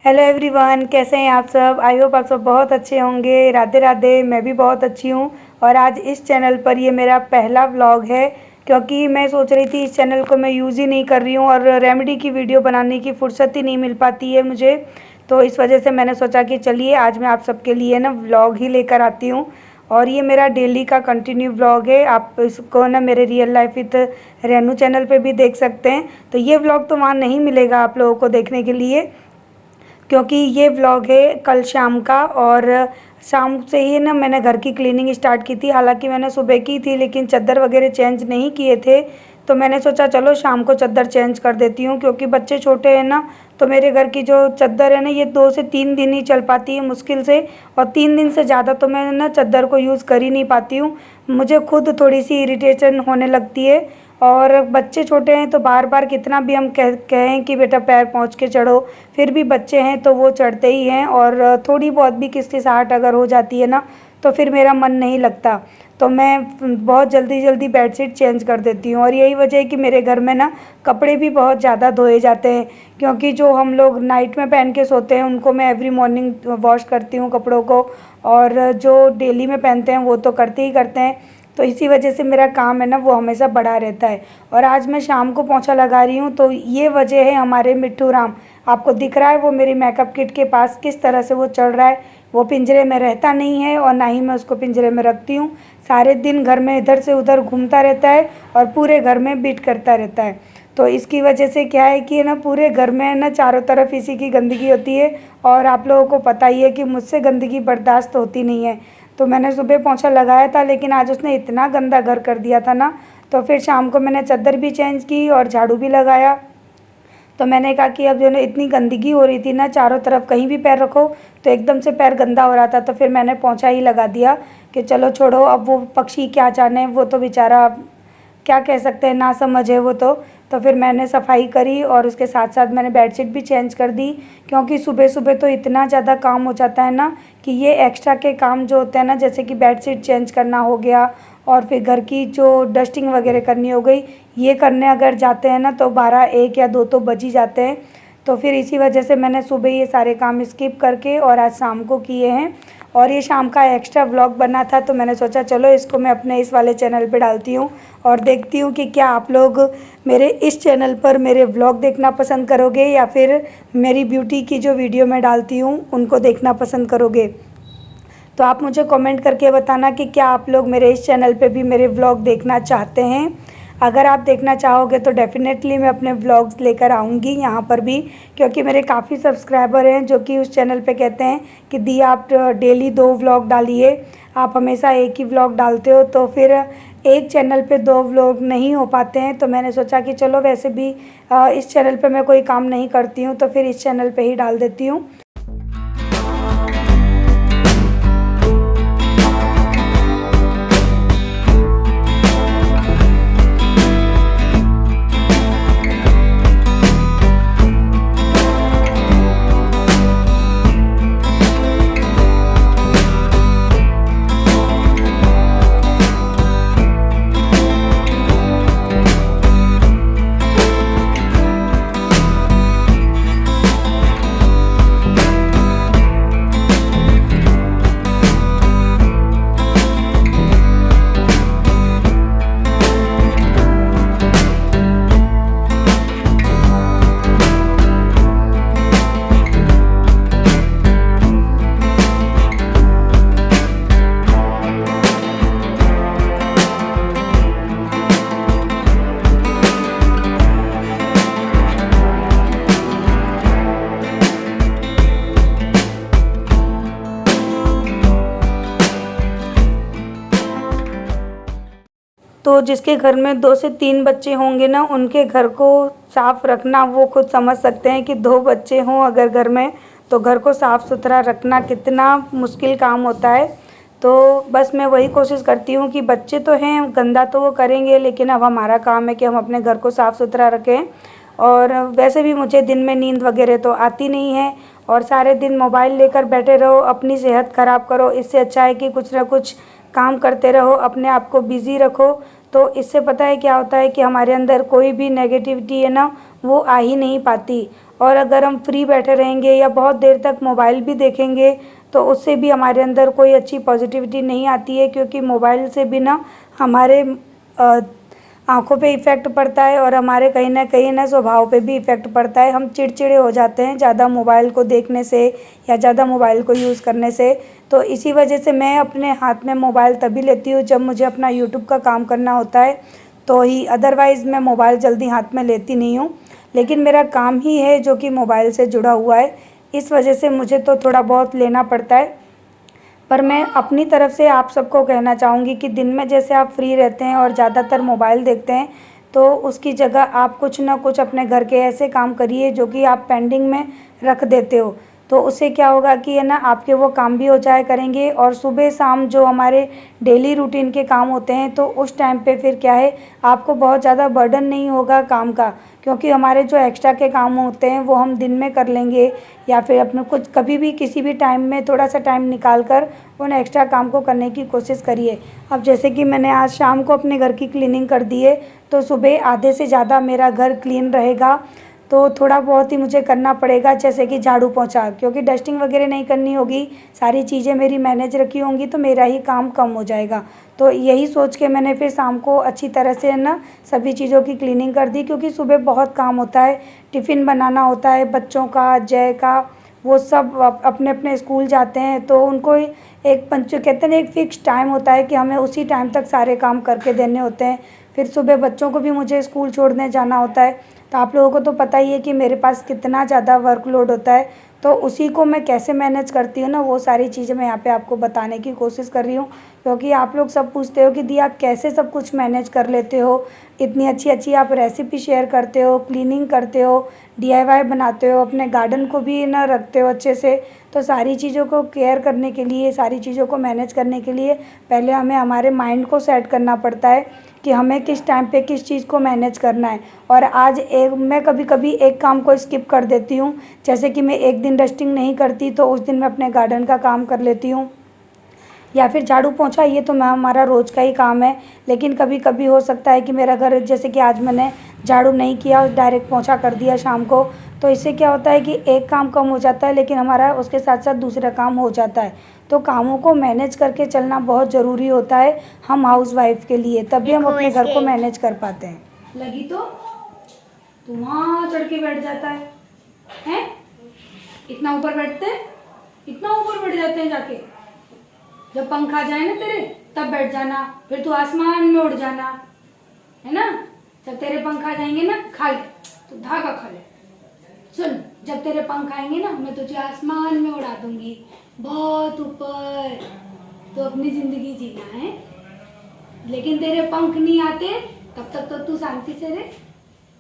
Hello everyone, कैसे हैं आप सब। आई होप आप सब बहुत अच्छे होंगे। राधे राधे। मैं भी बहुत अच्छी हूँ। और आज इस चैनल पर ये मेरा पहला व्लॉग है, क्योंकि मैं सोच रही थी इस चैनल को मैं यूज़ ही नहीं कर रही हूँ और रेमेडी की वीडियो बनाने की फुर्सत ही नहीं मिल पाती है मुझे। तो इस वजह से मैंने सोचा कि चलिए आज मैं आप सबके लिए ना व्लॉग ही लेकर आती हूँ। और ये मेरा डेली का कंटिन्यू व्लॉग है। आप इसको ना मेरे real life with Renu channel पे भी देख सकते हैं। तो ये व्लॉग तो वहाँ नहीं मिलेगा आप लोगों को देखने के लिए, क्योंकि ये व्लॉग है कल शाम का। और शाम से ही ना मैंने घर की क्लीनिंग स्टार्ट की थी। हालांकि मैंने सुबह की थी, लेकिन चादर वगैरह चेंज नहीं किए थे। तो मैंने सोचा चलो शाम को चादर चेंज कर देती हूँ, क्योंकि बच्चे छोटे हैं ना। तो मेरे घर की जो चादर है ना, ये 2 से 3 दिन ही चल पाती है मुश्किल से। और 3 दिन से ज़्यादा तो मैं ना चादर को यूज़ कर ही नहीं पाती हूँ। मुझे खुद थोड़ी सी इरिटेशन होने लगती है। और बच्चे छोटे हैं तो बार बार कितना भी हम कहें कि बेटा पैर पहुँच के चढ़ो, फिर भी बच्चे हैं तो वो चढ़ते ही हैं। और थोड़ी बहुत भी किसकिसाहट अगर हो जाती है ना, तो फिर मेरा मन नहीं लगता। तो मैं बहुत जल्दी जल्दी बेडशीट चेंज कर देती हूँ। और यही वजह है कि मेरे घर में ना कपड़े भी बहुत ज़्यादा धोए जाते हैं, क्योंकि जो हम लोग नाइट में पहन के सोते हैं उनको मैं एवरी मॉर्निंग वॉश करती हूँ कपड़ों को। और जो डेली में पहनते हैं वो तो करते ही करते हैं। तो इसी वजह से मेरा काम है ना वो हमेशा बढ़ा रहता है। और आज मैं शाम को पोंछा लगा रही हूँ, तो ये वजह है हमारे मिट्ठू राम। आपको दिख रहा है वो मेरी मेकअप किट के पास किस तरह से वो चढ़ रहा है। वो पिंजरे में रहता नहीं है और ना ही मैं उसको पिंजरे में रखती हूँ। सारे दिन घर में इधर से उधर घूमता रहता है और पूरे घर में बीट करता रहता है। तो इसकी वजह से क्या है कि ना पूरे घर में ना चारों तरफ इसी की गंदगी होती है। और आप लोगों को पता ही है कि मुझसे गंदगी बर्दाश्त होती नहीं है। तो मैंने सुबह पोंछा लगाया था, लेकिन आज उसने इतना गंदा घर कर दिया था ना। तो फिर शाम को मैंने चादर भी चेंज की और झाड़ू भी लगाया। तो मैंने कहा कि अब जो है इतनी गंदगी हो रही थी ना, चारों तरफ कहीं भी पैर रखो तो एकदम से पैर गंदा हो रहा था। तो फिर मैंने पोंछा ही लगा दिया कि चलो छोड़ो, अब वो पक्षी क्या जाने, वो तो बेचारा क्या कह सकते हैं, ना समझ है वो तो फिर मैंने सफाई करी और उसके साथ साथ मैंने बेडशीट भी चेंज कर दी। क्योंकि सुबह सुबह तो इतना ज़्यादा काम हो जाता है ना कि ये एक्स्ट्रा के काम जो होते हैं ना, जैसे कि बेडशीट चेंज करना हो गया और फिर घर की जो डस्टिंग वगैरह करनी हो गई, ये करने अगर जाते हैं ना तो 12, 1 या 2 तो बज ही जाते हैं। तो फिर इसी वजह से मैंने सुबह ये सारे काम स्किप करके और आज शाम को किए हैं। और ये शाम का एक्स्ट्रा व्लॉग बना था, तो मैंने सोचा चलो इसको मैं अपने इस वाले चैनल पे डालती हूँ और देखती हूँ कि क्या आप लोग मेरे इस चैनल पर मेरे व्लॉग देखना पसंद करोगे या फिर मेरी ब्यूटी की जो वीडियो मैं डालती हूँ उनको देखना पसंद करोगे। तो आप मुझे कमेंट करके बताना कि क्या आप लोग मेरे इस चैनल पे भी मेरे व्लॉग देखना चाहते हैं। अगर आप देखना चाहोगे तो डेफ़िनेटली मैं अपने व्लॉग्स लेकर आऊँगी यहाँ पर भी, क्योंकि मेरे काफ़ी सब्सक्राइबर हैं जो कि उस चैनल पे कहते हैं कि दी आप डेली 2 व्लॉग डालिए, आप हमेशा एक ही व्लॉग डालते हो। तो फिर एक चैनल पे 2 व्लॉग नहीं हो पाते हैं। तो मैंने सोचा कि चलो वैसे भी इस चैनल पे मैं कोई काम नहीं करती हूँ, तो फिर इस चैनल पे ही डाल देती हूँ। तो जिसके घर में 2 से 3 बच्चे होंगे ना, उनके घर को साफ़ रखना वो खुद समझ सकते हैं कि 2 बच्चे हों अगर घर में, तो घर को साफ़ सुथरा रखना कितना मुश्किल काम होता है। तो बस मैं वही कोशिश करती हूँ कि बच्चे तो हैं, गंदा तो वो करेंगे, लेकिन अब हमारा काम है कि हम अपने घर को साफ़ सुथरा रखें। और वैसे भी मुझे दिन में नींद वगैरह तो आती नहीं है, और सारे दिन मोबाइल लेकर बैठे रहो, अपनी सेहत ख़राब करो। इससे अच्छा है कि कुछ ना कुछ काम करते रहो, अपने आप को बिज़ी रखो। तो इससे पता है क्या होता है कि हमारे अंदर कोई भी नेगेटिविटी है ना वो आ ही नहीं पाती। और अगर हम फ्री बैठे रहेंगे या बहुत देर तक मोबाइल भी देखेंगे तो उससे भी हमारे अंदर कोई अच्छी पॉजिटिविटी नहीं आती है, क्योंकि मोबाइल से भी ना हमारे आँखों पे इफ़ेक्ट पड़ता है और हमारे कहीं ना स्वभाव पे भी इफ़ेक्ट पड़ता है। हम चिड़चिड़े हो जाते हैं ज़्यादा मोबाइल को देखने से या ज़्यादा मोबाइल को यूज़ करने से। तो इसी वजह से मैं अपने हाथ में मोबाइल तभी लेती हूँ जब मुझे अपना यूट्यूब का काम करना होता है तो ही, अदरवाइज़ मैं मोबाइल जल्दी हाथ में लेती नहीं हूँ। लेकिन मेरा काम ही है जो कि मोबाइल से जुड़ा हुआ है, इस वजह से मुझे तो थोड़ा बहुत लेना पड़ता है। पर मैं अपनी तरफ से आप सबको कहना चाहूँगी कि दिन में जैसे आप फ्री रहते हैं और ज़्यादातर मोबाइल देखते हैं तो उसकी जगह आप कुछ ना कुछ अपने घर के ऐसे काम करिए जो कि आप पेंडिंग में रख देते हो। तो उससे क्या होगा कि है ना, आपके वो काम भी हो जाया करेंगे और सुबह शाम जो हमारे डेली रूटीन के काम होते हैं तो उस टाइम पे फिर क्या है, आपको बहुत ज़्यादा बर्डन नहीं होगा काम का, क्योंकि हमारे जो एक्स्ट्रा के काम होते हैं वो हम दिन में कर लेंगे या फिर अपने कुछ कभी भी किसी भी टाइम में थोड़ा सा टाइम निकाल कर उन एक्स्ट्रा काम को करने की कोशिश करिए। अब जैसे कि मैंने आज शाम को अपने घर की क्लीनिंग कर दी है तो सुबह आधे से ज़्यादा मेरा घर क्लीन रहेगा। तो थोड़ा बहुत ही मुझे करना पड़ेगा, जैसे कि झाड़ू पोंछा, क्योंकि डस्टिंग वगैरह नहीं करनी होगी, सारी चीज़ें मेरी मैनेज रखी होंगी तो मेरा ही काम कम हो जाएगा। तो यही सोच के मैंने फिर शाम को अच्छी तरह से ना सभी चीज़ों की क्लीनिंग कर दी, क्योंकि सुबह बहुत काम होता है, टिफ़िन बनाना होता है बच्चों का, जय का, वो सब अपने अपने स्कूल जाते हैं तो उनको एक पंच कहते हैं एक फ़िक्स टाइम होता है कि हमें उसी टाइम तक सारे काम करके देने होते हैं। फिर सुबह बच्चों को भी मुझे स्कूल छोड़ने जाना होता है। तो आप लोगों को तो पता ही है कि मेरे पास कितना ज़्यादा वर्कलोड होता है, तो उसी को मैं कैसे मैनेज करती हूँ ना, वो सारी चीज़ें मैं यहाँ पे आपको बताने की कोशिश कर रही हूँ। क्योंकि आप लोग सब पूछते हो कि दी आप कैसे सब कुछ मैनेज कर लेते हो, इतनी अच्छी अच्छी आप रेसिपी शेयर करते हो, क्लीनिंग करते हो, डीआईवाई बनाते हो, अपने गार्डन को भी ना रखते हो अच्छे से। तो सारी चीज़ों को केयर करने के लिए, सारी चीज़ों को मैनेज करने के लिए पहले हमें हमारे माइंड को सेट करना पड़ता है कि हमें किस टाइम पे किस चीज़ को मैनेज करना है। और आज मैं कभी कभी एक काम को स्किप कर देती हूँ, जैसे कि मैं एक दिन डस्टिंग नहीं करती तो उस दिन मैं अपने गार्डन का काम कर लेती हूँ, या फिर झाड़ू पोंछा, ये तो मैं हमारा रोज़ का ही काम है। लेकिन कभी कभी हो सकता है कि मेरा घर, जैसे कि आज मैंने झाड़ू नहीं किया, डायरेक्ट पोंछा कर दिया शाम को, तो इससे क्या होता है कि एक काम कम हो जाता है लेकिन हमारा उसके साथ साथ दूसरा काम हो जाता है। तो कामों को मैनेज करके चलना बहुत ज़रूरी होता है हम हाउसवाइफ के लिए, तभी हम अपने घर को मैनेज कर पाते हैं। लगी तो तू वहाँ चढ़ के बैठ जाता है? इतना ऊपर बैठते हैं, इतना ऊपर बैठ जाते हैं जाके। जब पंखा जाए ना तेरे तब बैठ जाना, फिर तू आसमान में उड़ जाना, है ना। जब तेरे पंखा जाएंगे ना, खा ले तो धागा खा ले। सुन, जब तेरे पंख आएंगे ना मैं तुझे आसमान में उड़ा दूंगी, बहुत ऊपर। तो अपनी जिंदगी जीना है, लेकिन तेरे पंख नहीं आते तब तक तो तू शांति से रहे।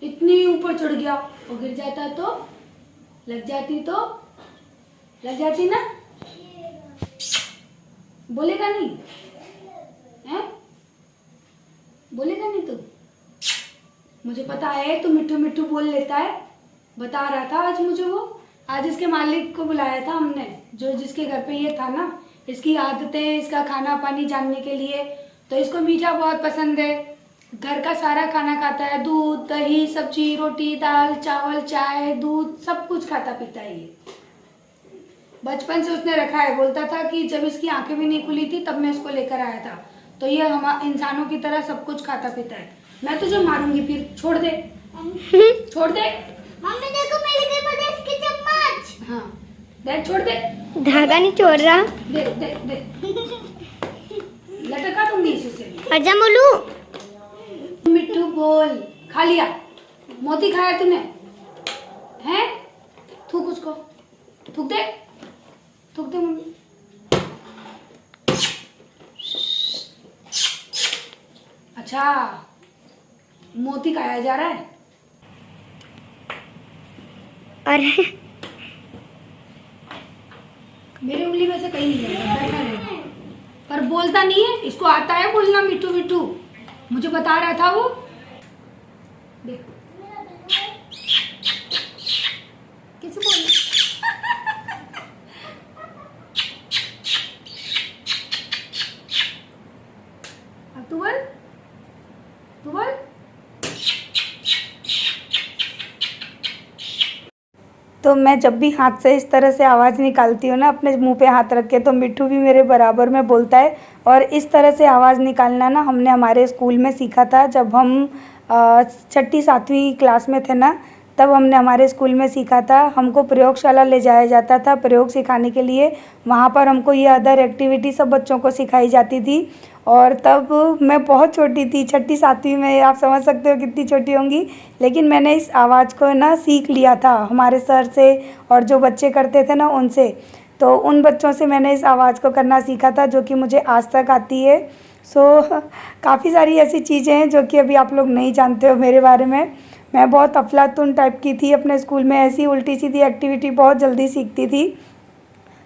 इतनी ऊपर चढ़ गया और गिर जाता तो लग जाती ना, बोलेगा नहीं है? बोलेगा नहीं तू? मुझे पता है तू मिट्टू मिट्टू बोल लेता है, बता रहा था आज मुझे वो। आज इसके मालिक को बुलाया था हमने, जो जिसके घर पे ये था ना, इसकी आदतें, इसका खाना पानी जानने के लिए। तो इसको मीठा बहुत पसंद है, घर का सारा खाना खाता है, दूध दही सब्जी रोटी दाल चावल चाय दूध सब कुछ खाता पीता है ये। बचपन से उसने रखा है, बोलता था कि जब इसकी आंखें भी नहीं खुली थी तब मैं इसको लेकर आया था। तो ये हम इंसानों की तरह सब कुछ खाता पीता है। मैं तुझे मारूंगी फिर, छोड़ दे छोड़ दे। मम्मी देखो मेरे घर पर इसकी चम्मच। हाँ दे, छोड़ दे, धागा नहीं छोड़ रहा। दे दे दे, लटका दूंगी इसी से। आजा बोलू। मिट्टू बोल, खा लिया? मोती खाया तूने? हैं? थूक उसको, थूक दे मम्मी। अच्छा, मोती खाया जा रहा है? अरे मेरे उंगली में से कहीं नहीं जाएगा, बैठा रहेगा। पर बोलता नहीं है, इसको आता है बोलना मिट्टू मिट्टू, मुझे बता रहा था वो। देख किसी बोल तू बोल, तू बोल। तो मैं जब भी हाथ से इस तरह से आवाज़ निकालती हूँ ना अपने मुंह पे हाथ रख के, तो मिट्टू भी मेरे बराबर में बोलता है। और इस तरह से आवाज़ निकालना ना हमने हमारे स्कूल में सीखा था जब हम 6ठी 7वीं क्लास में थे ना, तब हमने हमारे स्कूल में सीखा था। हमको प्रयोगशाला ले जाया जाता था प्रयोग सिखाने के लिए। वहाँ पर हमको ये अदर एक्टिविटी सब बच्चों को सिखाई जाती थी। और तब मैं बहुत छोटी थी, 6ठी 7वीं में, आप समझ सकते हो कितनी छोटी होंगी। लेकिन मैंने इस आवाज़ को ना सीख लिया था हमारे सर से, और जो बच्चे करते थे ना उनसे। तो उन बच्चों से मैंने इस आवाज़ को करना सीखा था, जो कि मुझे आज तक आती है। काफ़ी सारी ऐसी चीज़ें हैं जो कि अभी आप लोग नहीं जानते हो मेरे बारे में। मैं बहुत अफलातून टाइप की थी अपने स्कूल में, ऐसी उल्टी सीधी एक्टिविटी बहुत जल्दी सीखती थी।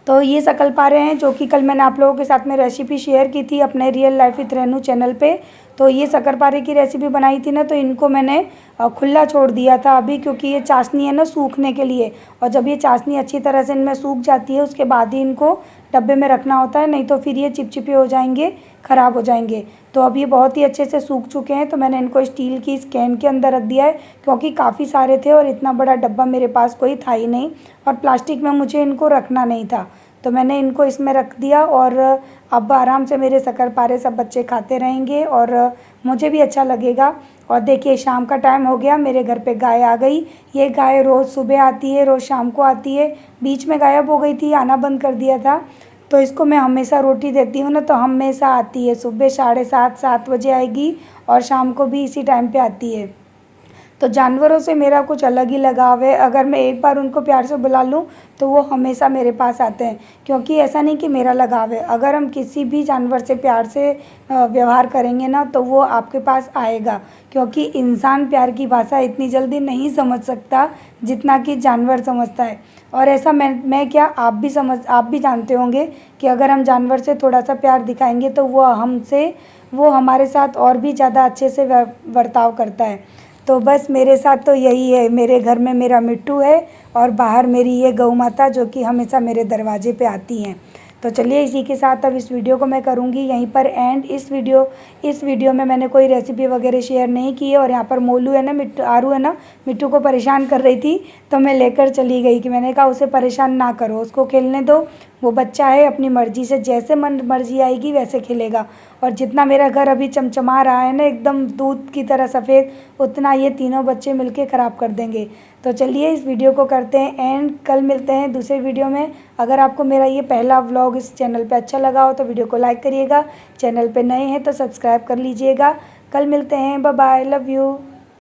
तो ये शक्करपारे हैं जो कि कल मैंने आप लोगों के साथ में रेसिपी शेयर की थी अपने real life with Renu channel पे। तो ये शक्करपारे की रेसिपी बनाई थी ना, तो इनको मैंने खुला छोड़ दिया था अभी, क्योंकि ये चाशनी है ना सूखने के लिए। और जब ये चाशनी अच्छी तरह से इनमें सूख जाती है उसके बाद ही इनको डब्बे में रखना होता है, नहीं तो फिर ये चिपचिपे हो जाएंगे, ख़राब हो जाएंगे। तो अब ये बहुत ही अच्छे से सूख चुके हैं, तो मैंने इनको स्टील की इस कैन के अंदर रख दिया है, क्योंकि काफ़ी सारे थे और इतना बड़ा डब्बा मेरे पास कोई था ही नहीं, और प्लास्टिक में मुझे इनको रखना नहीं था। तो मैंने इनको इसमें रख दिया, और अब आराम से मेरे शक्करपारे सब बच्चे खाते रहेंगे और मुझे भी अच्छा लगेगा। और देखिए शाम का टाइम हो गया, मेरे घर पे गाय आ गई। ये गाय रोज़ सुबह आती है, रोज़ शाम को आती है। बीच में गायब हो गई थी, आना बंद कर दिया था। तो इसको मैं हमेशा रोटी देती हूँ ना, तो हमेशा आती है। सुबह 7:30 बजे आएगी और शाम को भी इसी टाइम पे आती है। तो जानवरों से मेरा कुछ अलग ही लगाव है। अगर मैं एक बार उनको प्यार से बुला लूँ तो वो हमेशा मेरे पास आते हैं, क्योंकि ऐसा नहीं कि मेरा लगाव है। अगर हम किसी भी जानवर से प्यार से व्यवहार करेंगे ना, तो वो आपके पास आएगा, क्योंकि इंसान प्यार की भाषा इतनी जल्दी नहीं समझ सकता जितना कि जानवर समझता है। और ऐसा मैं क्या, आप भी जानते होंगे कि अगर हम जानवर से थोड़ा सा प्यार दिखाएंगे तो वो हमारे साथ और भी ज़्यादा अच्छे से बर्ताव करता है। तो बस मेरे साथ तो यही है। मेरे घर में मेरा मिट्टू है और बाहर मेरी ये गौ माता, जो कि हमेशा मेरे दरवाजे पे आती हैं। तो चलिए इसी के साथ अब इस वीडियो को मैं करूँगी यहीं पर एंड। इस वीडियो में मैंने कोई रेसिपी वगैरह शेयर नहीं की है। और यहाँ पर मोलू है ना, आरू है ना, मिट्टू को परेशान कर रही थी, तो मैं लेकर चली गई कि मैंने कहा उसे परेशान ना करो, उसको खेलने दो, वो बच्चा है, अपनी मर्ज़ी से जैसे मर्ज़ी आएगी वैसे खेलेगा। और जितना मेरा घर अभी चमचमा रहा है ना एकदम दूध की तरह सफ़ेद, उतना ये तीनों बच्चे मिलके ख़राब कर देंगे। तो चलिए इस वीडियो को करते हैं एंड, कल मिलते हैं दूसरे वीडियो में। अगर आपको मेरा ये पहला व्लॉग इस चैनल पे अच्छा लगा हो तो वीडियो को लाइक करिएगा, चैनल पे नए हैं तो सब्सक्राइब कर लीजिएगा। कल मिलते हैं, बाय बाय, लव यू।